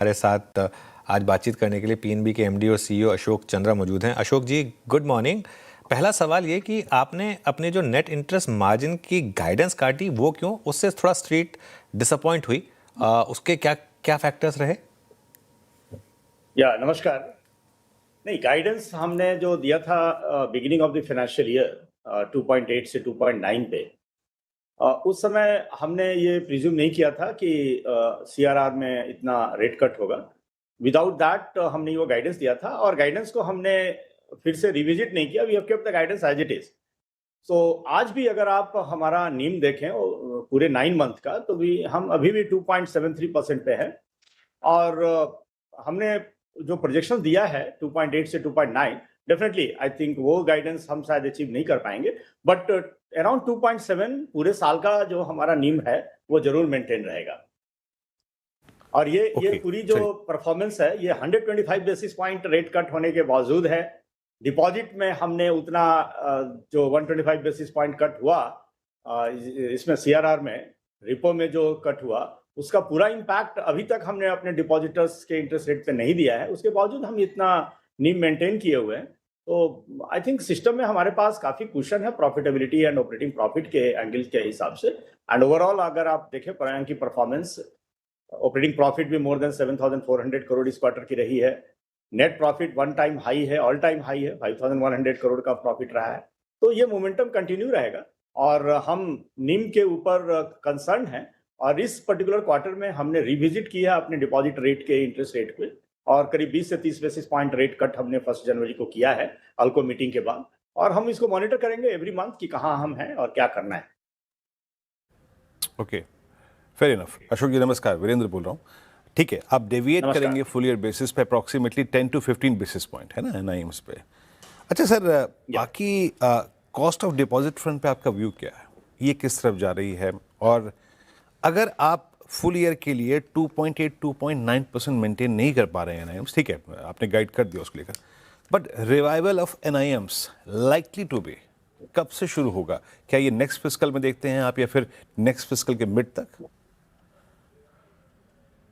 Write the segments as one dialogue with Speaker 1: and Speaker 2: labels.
Speaker 1: हमारे साथ आज बातचीत करने के लिए पीएनबी के एमडी और सीईओ अशोक चंद्रा मौजूद हैं। अशोक जी, गुड मॉर्निंग। पहला सवाल ये कि आपने अपने जो नेट इंटरेस्ट मार्जिन की गाइडेंस काटी, वो क्यों? उससे थोड़ा स्ट्रीट डिसअपॉइंट हुई। उसके क्या क्या फैक्टर्स रहे?
Speaker 2: नमस्कार। नहीं, गाइडेंस हमने जो दिया था beginning of the financial year 2.8 से 2.9 पे, उस समय हमने ये प्रिज्यूम नहीं किया था कि सीआरआर में इतना रेट कट होगा। विदाउट दैट हमने वो गाइडेंस दिया था और गाइडेंस को हमने फिर से रिविजिट नहीं किया। We have kept the guidance as it is. So आज भी अगर आप हमारा नीम देखें पूरे 9 मंथ का, तो हम अभी भी 2.73% पे है। और हमने जो प्रोजेक्शन दिया है 2.8 से 2.9, डेफिनेटली आई थिंक वो गाइडेंस हम शायद अचीव नहीं कर पाएंगे, बट अराउंड 2.7 पूरे साल का जो हमारा नीम है वो जरूर मेंटेन रहेगा। और ये पूरी जो परफॉर्मेंस है, ये 125 बेसिस पॉइंट रेट कट होने के बावजूद है। डिपॉजिट में हमने उतना जो 125 बेसिस पॉइंट कट हुआ, इसमें सीआरआर में, रिपो में जो कट हुआ, उसका पूरा इम्पैक्ट अभी तक हमने अपने डिपॉजिटर्स के इंटरेस्ट रेट पे नहीं दिया है। उसके बावजूद हम इतना नीम मेंटेन किए हुए हैं। तो आई थिंक सिस्टम में हमारे पास काफी कुशन है प्रॉफिटेबिलिटी एंड ऑपरेटिंग प्रॉफिट के एंगल के हिसाब से। एंड ओवरऑल अगर आप देखें प्रायः की परफॉर्मेंस, ऑपरेटिंग प्रॉफिट भी मोर देन 7,400 करोड़ इस क्वार्टर की रही है। Net profit one time high है, ऑल टाइम हाई है, 5,100 करोड़ का प्रॉफिट रहा है। तो ये मोमेंटम कंटिन्यू रहेगा और हम नीम के ऊपर कंसर्न हैं। और इस पर्टिकुलर क्वार्टर में हमने रिविजिट किया अपने डिपॉजिट रेट के इंटरेस्ट रेट पे, और करीब 20 से 30 बेसिस पॉइंट रेट कट हमने 1 जनवरी को किया है अल्को मीटिंग के बाद। और हम इसको मॉनिटर करेंगे एवरी मंथ कि कहाँ हम हैं और क्या करना है।
Speaker 3: Okay, fair enough. Ashok ji नमस्कार, वीरेंद्र बोल रहा हूँ। ठीक है, आप डेविएट करेंगे फुल ईयर बेसिस पे अप्रॉक्सीमेटली 10 to 15 बेसिस पॉइंट, है ना, एनआईएम्स पे। अच्छा सर, बाकी कॉस्ट ऑफ डिपॉजिट फ्रंट पे आपका व्यू क्या है? ये किस तरफ जा रही है? और अगर आप फुल ईयर के लिए 2.8 2.9% मेंटेन नहीं कर पा रहे हैं एनआईएम्स, ठीक है, आपने गाइड कर दिया उसको लेकर, but revival of NIMS likely to be कब से शुरू होगा? क्या ये नेक्स्ट फिस्कल में देखते हैं आप, या फिर नेक्स्ट फिस्कल के मिड तक?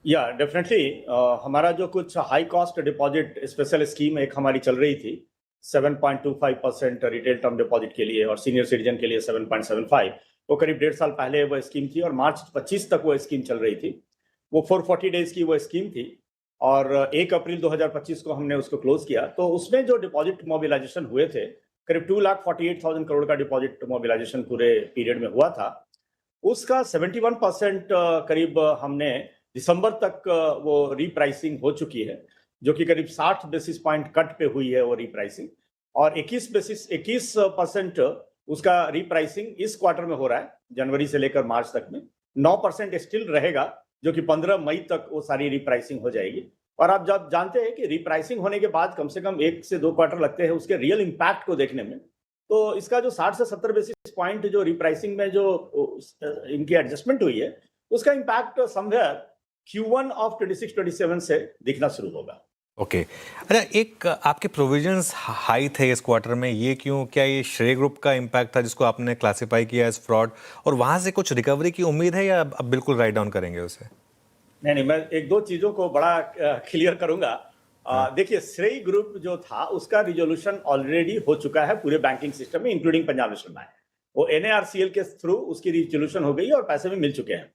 Speaker 2: डेफिनेटली हमारा जो कुछ high cost deposit special scheme एक हमारी चल रही थी 7.25% रिटेल टर्म डिपॉजिट के लिए और सीनियर सिटीजन के लिए 7.75, वो करीब 1.5 साल पहले वो स्कीम थी और मार्च 25 तक वो स्कीम चल रही थी। वो 440 डेज की वो स्कीम थी और 1 अप्रैल 2025 को हमने उसको क्लोज किया। तो उसमें जो डिपॉजिट मोबिलाइजेशन हुए थे, करीब 2,48,000 करोड़ का डिपॉजिट मोबिलाइजेशन पूरे पीरियड में हुआ था। उसका 71% करीब हमने दिसंबर तक वो रीप्राइसिंग हो चुकी है, जो कि करीब 60 बेसिस पॉइंट कट पे हुई है वो रीप्राइसिंग। और 21% उसका रीप्राइसिंग इस क्वार्टर में हो रहा है, जनवरी से लेकर मार्च तक में। 9% स्टिल रहेगा, जो कि 15 मई तक वो सारी रीप्राइसिंग हो जाएगी। और आप जब जानते हैं कि रीप्राइसिंग होने के बाद कम से कम 1 से 2 क्वार्टर लगते हैं उसके रियल इम्पैक्ट को देखने में। तो इसका जो 60 से 70 बेसिस पॉइंट जो रीप्राइसिंग में जो इनकी एडजस्टमेंट हुई है, उसका इम्पैक्ट समवेयर Q1 ऑफ 26-27 से दिखना शुरू होगा।
Speaker 1: ओके। अच्छा, एक आपके प्रोविजंस हाई थे इस क्वार्टर में, ये क्यों? क्या ये श्रेय ग्रुप का इम्पैक्ट था जिसको आपने क्लासिफाई किया एज फ्रॉड, और वहां से कुछ रिकवरी की उम्मीद है या अब बिल्कुल राइट डाउन करेंगे उसे?
Speaker 2: नहीं, मैं एक दो चीजों को बड़ा क्लियर करूंगा। देखिए, श्रेय ग्रुप जो था उसका रिजोल्यूशन ऑलरेडी हो चुका है पूरे बैंकिंग सिस्टम में, इंक्लूडिंग पंजाब नेशनल बैंक। वो NARCL के थ्रू उसकी रिजोल्यूशन हो गई और पैसे भी मिल चुके हैं।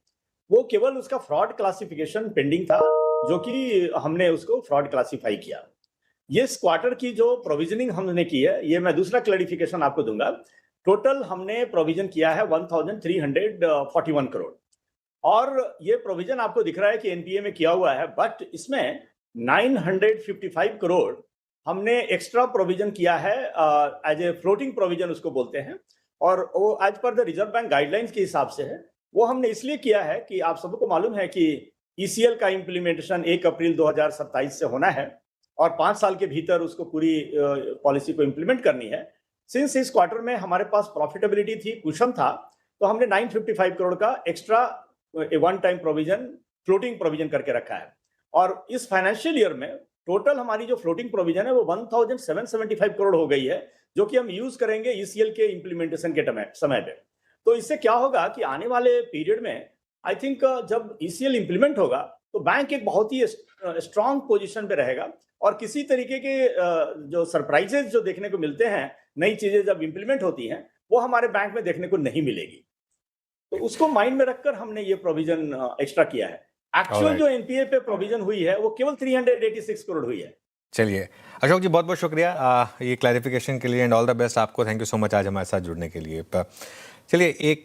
Speaker 2: वो केवल उसका फ्रॉड क्लासिफिकेशन पेंडिंग था, जो कि हमने उसको फ्रॉड क्लासिफाई किया। ये इस क्वार्टर की जो प्रोविजनिंग हमने की है, ये मैं दूसरा क्लैरिफिकेशन आपको दूंगा। टोटल हमने प्रोविजन किया है 1,341 करोड़, और ये प्रोविजन आपको दिख रहा है कि एनपीए में किया हुआ है, बट इसमें 955 करोड़ हमने एक्स्ट्रा प्रोविजन किया है एज ए फ्लोटिंग प्रोविजन उसको बोलते हैं। और वो as per the reserve bank guidelines के हिसाब से है। वो हमने इसलिए किया है कि आप सबको मालूम है कि ईसीएल का इम्प्लीमेंटेशन 1 अप्रैल 2027 से होना है और 5 साल के भीतर उसको पूरी पॉलिसी को इम्प्लीमेंट करनी है। सिंस इस क्वार्टर में हमारे पास प्रॉफिटेबिलिटी थी, कुशन था, तो हमने 955 करोड़ का extra one time provision, floating provision करके रखा है। और इस फाइनेंशियल ईयर में टोटल हमारी जो फ्लोटिंग प्रोविजन है वो 1,775 करोड़ हो गई है, जो कि हम यूज करेंगे ईसीएल के इम्प्लीमेंटेशन के समय पे। तो इससे क्या होगा कि आने वाले पीरियड में आई थिंक जब ईसीएल इंप्लीमेंट होगा तो बैंक एक बहुत ही स्ट्रांग पोजीशन पे रहेगा और किसी तरीके के जो सरप्राइजेस जो देखने को मिलते हैं, नई चीजें जब इंप्लीमेंट होती हैं, वो हमारे बैंक में देखने को नहीं मिलेगी। तो उसको माइंड में रखकर हमने ये प्रोविजन एक्स्ट्रा किया है। Actual
Speaker 1: Alright.
Speaker 2: जो एनपीए पे प्रोविजन हुई है वो केवल 386 करोड़ हुई है।
Speaker 1: चलिए अशोक जी, बहुत बहुत शुक्रिया ये क्लैरिफिकेशन के लिए एंड ऑल द बेस्ट आपको। थैंक यू सो मच आज हमारे साथ जुड़ने के लिए। चलिए एक